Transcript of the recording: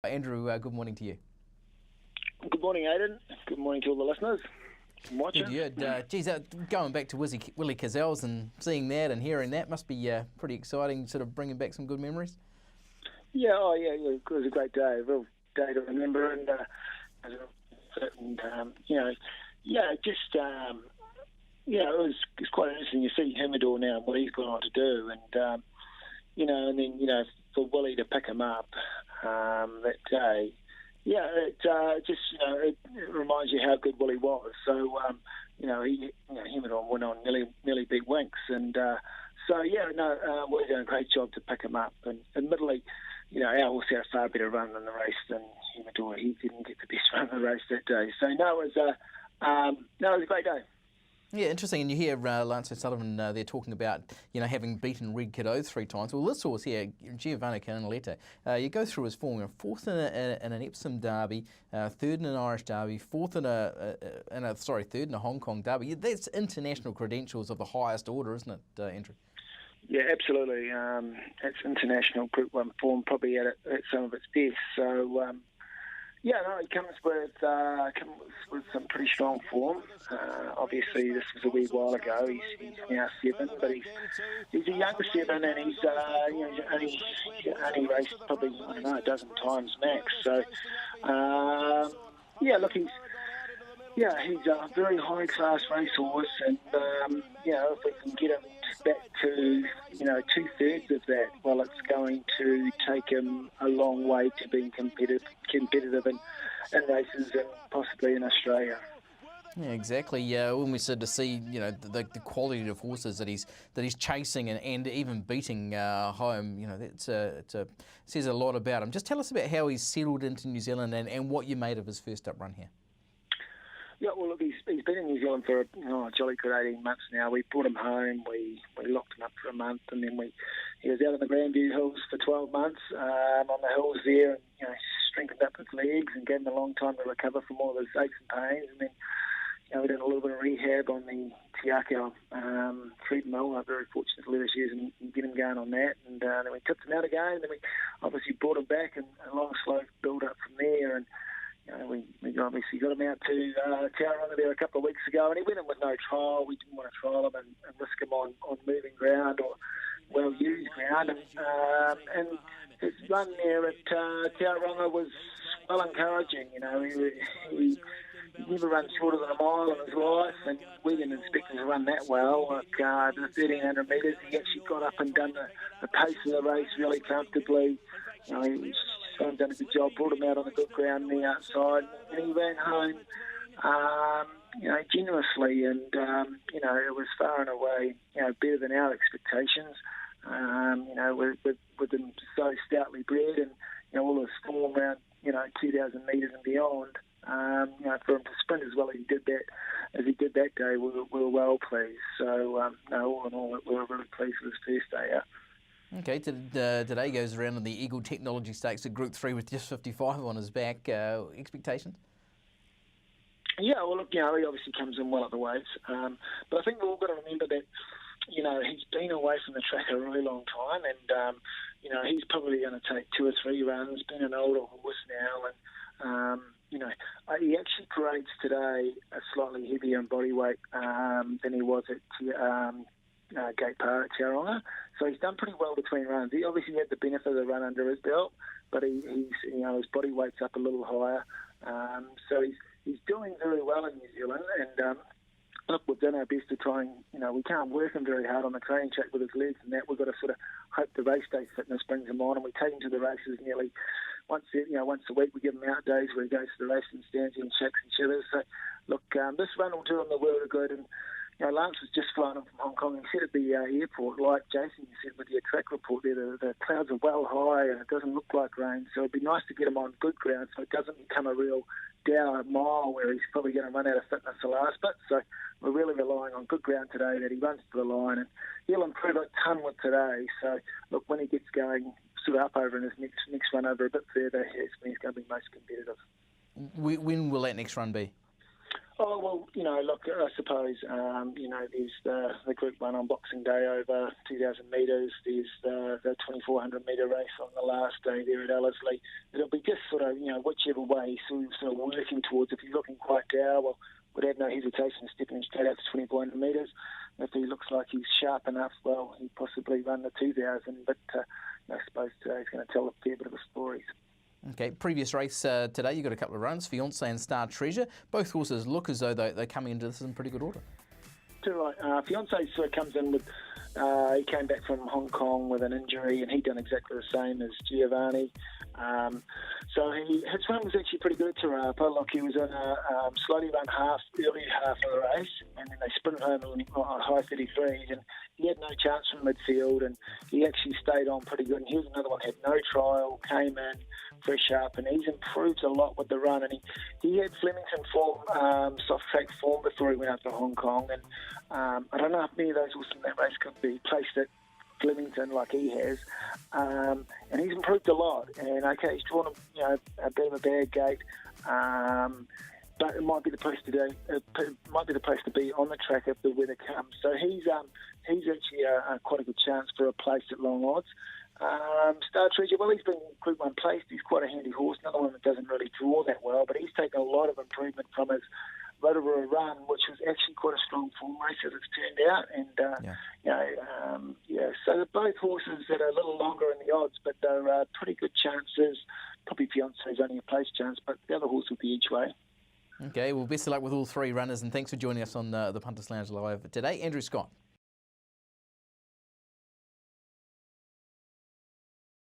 Andrew, good morning to you. Good morning, Aidan. Good morning to all the listeners and watchers. Going back to Willie Cazelles and seeing that and hearing that must be pretty exciting, sort of bringing back some good memories. Yeah, it was a great day, a real day to remember, and it was quite interesting. You see Humidor now and what he's gone on to do, and for Willie to pick him up that day. It reminds you how good Willie was. So, Humidor went on nearly beat Winks. And Willie's done a great job to pick him up. And admittedly, our horse had a far better run in the race than Humidor. He didn't get the best run in the race that day. So, it was a great day. Yeah, interesting. And you hear Lance O'Sullivan there talking about, having beaten Red Cadeau 3 times. Well, this horse here, Giovanni Canaletto, you go through his form. Fourth in an Epsom Derby, third in an Irish Derby, third in a Hong Kong Derby. That's international credentials of the highest order, isn't it, Andrew? Yeah, absolutely. It's international Group 1 form, probably at some of its best. So, he comes with some pretty strong form. Obviously, this was a wee while ago. He's now 7, but he's a younger 7, and he's only raced probably a dozen times max. So, he's a very high class racehorse, and if we can get him back to 2/3 of that, well, it's going to take him a long way to being competitive in races and possibly in Australia. Yeah, exactly. When we said to see, the quality of horses that he's chasing and even beating home, that says a lot about him. Just tell us about how he's settled into New Zealand and what you made of his first up run here. Yeah, well, look, he's been in New Zealand for a jolly good 18 months now. We brought him home, we locked him up for a month, and then he was out in the Grandview Hills for 12 months on the hills there, and strengthened up his legs and gave him a long time to recover from all those aches and pains. And then we did a little bit of rehab on the Te Akau treadmill. I'm very fortunate to let us use and get him going on that. And then we tipped him out again, and then we obviously brought him back, and a long, slow build up from there. And we obviously got him out to Tauranga there a couple of weeks ago, and he went in with no trial. We didn't want to trial him and risk him on moving ground or well-used ground. And his run there at Tauranga was well encouraging. He never run shorter than a mile in his life, and we didn't expect him to run that well. Like the 1,300 metres, he actually got up and done the pace of the race really comfortably. He's done a good job, brought him out on the good ground on the outside, and he ran home, generously, and it was far and away, better than our expectations. With him so stoutly bred, and all his form around 2,000 metres and beyond. For him to sprint as well as he did that day, we were well pleased. So, all in all, we were really pleased with his first day out. Okay, today goes around in the Eagle Technology Stakes at Group 3 with just 55 on his back. Expectations? Yeah, well, look, he obviously comes in well at the weights. But I think we've all got to remember that, he's been away from the track a really long time, and, he's probably going to take 2 or 3 runs, been an older horse now, and, he actually parades today a slightly heavier in body weight than he was at Gate Par at Tauranga. So he's done pretty well between runs. He obviously had the benefit of the run under his belt, but his body weight's up a little higher. So he's doing very well in New Zealand, and look, we've done our best to try and, we can't work him very hard on the training track with his legs and that. We've got to sort of hope the race day fitness brings him on, and we take him to the races nearly once a week. We give him out days where he goes to the race and stands and shakes and shivers. So, look, this run will do him the world of good, and Lance was just flying in from Hong Kong. He said at the airport, like Jason said with your track report there, the clouds are well high and it doesn't look like rain. So it'd be nice to get him on good ground so it doesn't become a real dour mile where he's probably going to run out of fitness the last bit. So we're really relying on good ground today, that he runs to the line, and he'll improve a ton with today. So, look, when he gets going sort of up over in his next run over a bit further, he's going to be most competitive. When will that next run be? Oh, well, look, I suppose, there's the Group 1 on Boxing Day over 2,000 metres. There's the 2,400 metre race on the last day there at Ellerslie. It'll be just sort of, whichever way, sort of working towards. If he's looking quite dour, well, would have no hesitation stepping straight out to 2,400 metres. If he looks like he's sharp enough, well, he'd possibly run the 2,000. But I suppose he's going to tell a fair bit of a story. Okay, previous race today, you got a couple of runs, Fiance and Star Treasure. Both horses look as though they're coming into this in pretty good order. Too right. Fiance sort of comes in with, he came back from Hong Kong with an injury, and he'd done exactly the same as Giovanni. So his run was actually pretty good to Tarapa. Like, he was in a slightly run early half of the race, and then they sprinted home on high 33s, and he had no chance from midfield, and he actually stayed on pretty good. And here's another one, had no trial, came in fresh up, and he's improved a lot with the run. And he had Flemington form, soft track form before he went up to Hong Kong, and I don't know if many of those horses in that race could be placed at Flemington like he has, and he's improved a lot. And okay, he's drawn a bit of a bad gate, but it might be the place to do. It might be the place to be on the track if the weather comes. So he's actually quite a good chance for a place at long odds. Star Treasure, well, he's been Group 1 placed. He's quite a handy horse. Another one that doesn't really draw that well, but he's taken a lot of improvement from his Rotorua run, which was actually quite a strong form race as it's turned out. And, so they're both horses that are a little longer in the odds, but they're pretty good chances. Probably Fiance's only a place chance, but the other horse will be each way. Okay, well, best of luck with all three runners, and thanks for joining us on the Punters Lounge Live today. Andrew Scott.